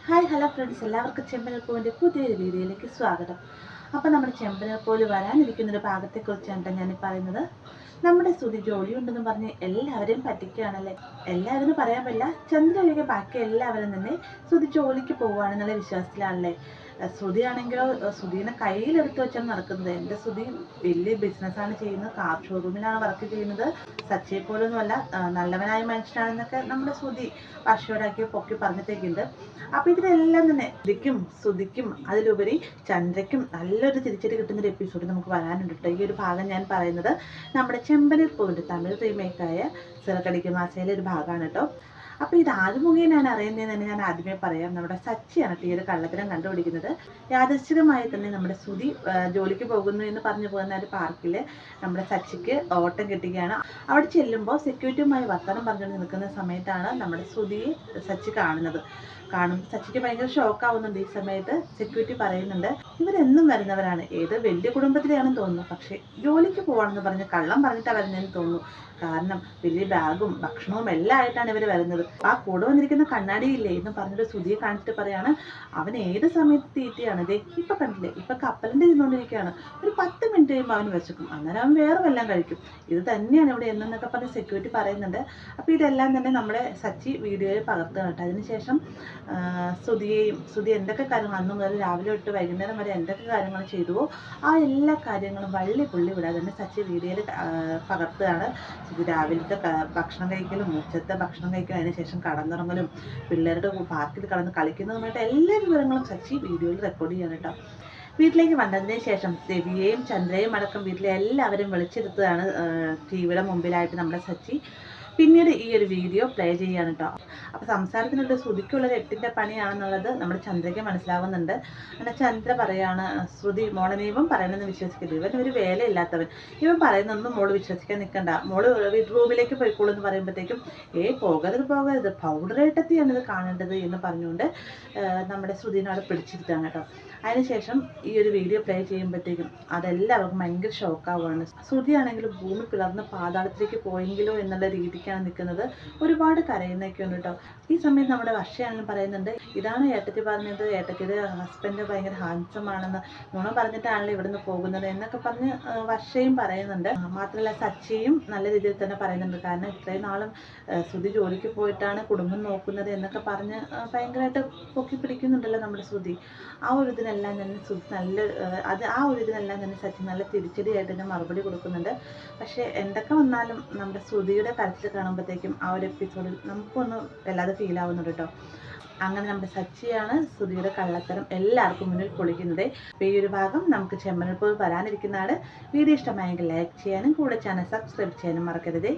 Hi hello friends, എല്ലാവർക്കും ചെമ്പനൽപ്പൂവിൻ്റെ പുതിയൊരു വീഡിയോയിലേക്ക് സ്വാഗതം. അപ്പോൾ നമ്മുടെ ചെമ്പനൽപ്പൂവിൽ വരാനിരിക്കുന്നൊരു ഭാഗത്തെക്കുറിച്ചാണ് ഞാൻ പറയുന്നത്. നമ്മുടെ സ്തുതി ജോലിയുണ്ടെന്ന് പറഞ്ഞ് എല്ലാവരെയും പറ്റിക്കുകയാണല്ലേ. എല്ലാവരും പറയാൻ പറ്റില്ല, ചന്ദ്ര ഒഴികെ ബാക്കി എല്ലാവരും തന്നെ സ്തുതി ജോലിക്ക് പോവുകയാണെന്നുള്ള വിശ്വാസത്തിലാണല്ലേ. ശ്രുതിയാണെങ്കിലോ ശ്രുതിനെ കയ്യിലെടുത്ത് വെച്ചാണ് നടക്കുന്നത്. എൻ്റെ ശ്രുതി വലിയ ബിസിനസ്സാണ് ചെയ്യുന്നത്, കാർ ഷോറൂമിലാണ് വർക്ക് ചെയ്യുന്നത്. സച്ചിയെ പോലൊന്നുമല്ല, നല്ലവനായ മനുഷ്യനാണെന്നൊക്കെ നമ്മുടെ ശ്രുതി ഭാഷയോടാക്കി പൊക്കി പറഞ്ഞിട്ടേക്കുണ്ട്. അപ്പോൾ ഇതിലെല്ലാം തന്നെ ശ്രുതിക്കും അതിലുപരി ചന്ദ്രയ്ക്കും നല്ലൊരു തിരിച്ചടി കിട്ടുന്നൊരു എപ്പിസോഡ് നമുക്ക് വരാനുണ്ട് കേട്ടോ. ഈ ഒരു ഭാഗം ഞാൻ പറയുന്നത് നമ്മുടെ ചെമ്പനിൽ പൂവിൻ്റെ തമിഴ് റീമേക്കായ സിറകടിക്ക് മാസയിലെ ഒരു ഭാഗമാണ് കേട്ടോ. അപ്പോൾ ഇത് ആര് മുഖേനാണ് അറിയുന്നതെന്ന് തന്നെ ഞാൻ ആദ്യമേ പറയാം. നമ്മുടെ സച്ചിയാണ് ഈ ഒരു കള്ളത്തരം കണ്ടുപിടിക്കുന്നത്. യാദൃശ്ചികമായി തന്നെ നമ്മുടെ ശ്രുതി ജോലിക്ക് പോകുന്നു എന്ന് പറഞ്ഞു പോകുന്ന ഒരു പാർക്കിൽ നമ്മുടെ സച്ചിക്ക് ഓട്ടം കിട്ടുകയാണ്. അവിടെ ചെല്ലുമ്പോൾ സെക്യൂരിറ്റിയുമായി വർത്തമാനം പറഞ്ഞുകൊണ്ട് നിൽക്കുന്ന സമയത്താണ് നമ്മുടെ ശ്രുതിയെ സച്ചി കാണുന്നത്. സച്ചിക്ക് ഭയങ്കര ഷോക്കാവുന്നുണ്ട്. ഈ സമയത്ത് സെക്യൂരിറ്റി പറയുന്നുണ്ട്, ഇവരെന്നും വരുന്നവരാണ്, ഏത് വലിയ കുടുംബത്തിലാണെന്ന് തോന്നുന്നു, പക്ഷേ ജോലിക്ക് പോവാണെന്ന് പറഞ്ഞ് കള്ളം പറഞ്ഞിട്ടാണ് വരുന്നതെന്ന് തോന്നുന്നു. കാരണം വലിയ ബാഗും ഭക്ഷണവും എല്ലാം ആയിട്ടാണ് ഇവർ വരുന്നത്. ആ കൂടെ വന്നിരിക്കുന്ന കണ്ണാടിയില്ലേ എന്ന് പറഞ്ഞിട്ട് ശ്രുതിയെ കാണിച്ചിട്ട് പറയാണ്, അവൻ ഏത് സമയത്ത് തീറ്റയാണ്, ഇതേ ഇപ്പം കണ്ടില്ലേ, ഇപ്പം കപ്പലിൻ്റെ തിന്നുകൊണ്ടിരിക്കുകയാണ്, ഒരു 10 മിനിറ്റ് കഴിയുമ്പോൾ അവന് വിശക്കും, അന്നേരം അവൻ വേറെ വല്ലതും കഴിക്കും, ഇത് തന്നെയാണ് ഇവിടെ എന്നൊക്കെ പറഞ്ഞ് സെക്യൂരിറ്റി പറയുന്നുണ്ട്. അപ്പോൾ ഇതെല്ലാം തന്നെ നമ്മുടെ സച്ചി വീഡിയോയിൽ പകർത്തുക കേട്ടോ. അതിനുശേഷം ശ്രുതി എന്തൊക്കെ കാര്യങ്ങൾ അന്ന് മുതൽ രാവിലെ തൊട്ട് വൈകുന്നേരം വരെ എന്തൊക്കെ കാര്യങ്ങൾ ചെയ്തുവോ ആ എല്ലാ കാര്യങ്ങളും വള്ളി പുള്ളി വിടാതെ തന്നെ സച്ചി വീഡിയോയിൽ പകർത്തുകയാണ്. ശ്രുതി രാവിലത്തെ ഭക്ഷണം കഴിക്കലും ഉച്ചത്തെ ഭക്ഷണം കഴിക്കലും അതിനുശേഷം കടന്നുറങ്ങലും പിള്ളേരുടെ പാർക്കിൽ കടന്ന് കളിക്കുന്നതുമായിട്ട് എല്ലാ വിവരങ്ങളും സച്ചി വീഡിയോയിൽ റെക്കോർഡ് ചെയ്യണം കേട്ടോ. വീട്ടിലേക്ക് വന്നതിന് ശേഷം രവിയെയും ചന്ദ്രയും അടക്കം വീട്ടിലെ എല്ലാവരും വിളിച്ചെടുത്തതാണ് ടിവിയുടെ മുമ്പിലായിട്ട് നമ്മുടെ സച്ചി. പിന്നീട് ഈ ഒരു വീഡിയോ പ്ലേ ചെയ്യാണ് കേട്ടോ. അപ്പോൾ സംസാരത്തിനുള്ള ശ്രുതിക്കുള്ളൊരു 8ൻ്റെ പണിയാണെന്നുള്ളത് നമ്മുടെ ചന്ദ്രയ്ക്ക് മനസ്സിലാവുന്നുണ്ട്. അങ്ങനെ ചന്ദ്ര പറയാണ്, ശ്രുതി മോളെ ഇവൻ പറയണമെന്ന് വിശ്വസിക്കരുത്, ഇവൻ ഒരു വേലയില്ലാത്തവൻ, ഇവൻ പറയുന്നൊന്നും മോള് വിശ്വസിക്കാൻ നിൽക്കണ്ട, മോള് റൂമിലേക്ക് പോയിക്കോളൂ എന്ന് പറയുമ്പോഴത്തേക്കും പോകരുത് പൗഡർ ഏട്ടത്തിയാണ് ഇത് കാണേണ്ടത് എന്ന് പറഞ്ഞുകൊണ്ട് നമ്മുടെ ശ്രുതിനെ അവിടെ പിടിച്ചിരുത്താണ് കേട്ടോ. അതിനുശേഷം ഈ ഒരു വീഡിയോ പ്ലേ ചെയ്യുമ്പോഴത്തേക്കും അതെല്ലാവർക്കും ഭയങ്കര ഷോക്കാവുകയാണ്. ശ്രുതിയാണെങ്കിലും ഭൂമി പിളർന്ന് പാതാളത്തിലേക്ക് പോയെങ്കിലോ എന്നുള്ള രീതിക്കാണ് നിൽക്കുന്നത്. ഒരുപാട് കരയുന്നൊക്കെ ഉണ്ട് കേട്ടോ. ഈ സമയത്ത് നമ്മുടെ വർഷയാണെങ്കിലും പറയുന്നുണ്ട്, ഇതാണ് ഏട്ടത്തി പറഞ്ഞത്, ഏട്ടത്തിയുടെ ഹസ്ബൻഡ് ഭയങ്കര ഹാൻസം ആണെന്ന്, നുണ പറഞ്ഞിട്ടാണല്ലോ ഇവിടുന്ന് പോകുന്നത് എന്നൊക്കെ പറഞ്ഞ് വർഷയും പറയുന്നുണ്ട്. മാത്രമല്ല സച്ചിയും നല്ല രീതിയിൽ തന്നെ പറയുന്നുണ്ട്. കാരണം ഇത്രയും നാളും ശ്രുതി ജോലിക്ക് പോയിട്ടാണ് കുടുംബം നോക്കുന്നത് എന്നൊക്കെ പറഞ്ഞ് ഭയങ്കരമായിട്ട് പൊക്കി പിടിക്കുന്നുണ്ടല്ലോ നമ്മുടെ ശ്രുതി. ആ ഒരു ഇതിനെല്ലാം തന്നെ സച്ചി നല്ല തിരിച്ചടിയായിട്ട് തന്നെ മറുപടി കൊടുക്കുന്നുണ്ട്. പക്ഷേ എന്തൊക്കെ വന്നാലും നമ്മുടെ ശ്രുതിയുടെ കരച്ചിൽ കാണുമ്പോഴത്തേക്കും ആ ഒരു എപ്പിസോഡിൽ നമുക്കൊന്ന് വല്ലാതെ ഫീൽ ആവുന്നുണ്ട് കേട്ടോ. അങ്ങനെ നമ്മുടെ സച്ചിയാണ് ശ്രുതിയുടെ കള്ളത്തരം എല്ലാവർക്കും മുന്നിൽ പൊളിക്കുന്നത്. അപ്പോൾ ഈ ഒരു ഭാഗം നമുക്ക് ചെമ്പനൽപ്പൂവിൽ വരാനിരിക്കുന്നതാണ്. വീഡിയോ ഇഷ്ടമായെങ്കിൽ ലൈക്ക് ചെയ്യാനും കൂടെ ചാനൽ സബ്സ്ക്രൈബ് ചെയ്യാനും മറക്കരുതേ.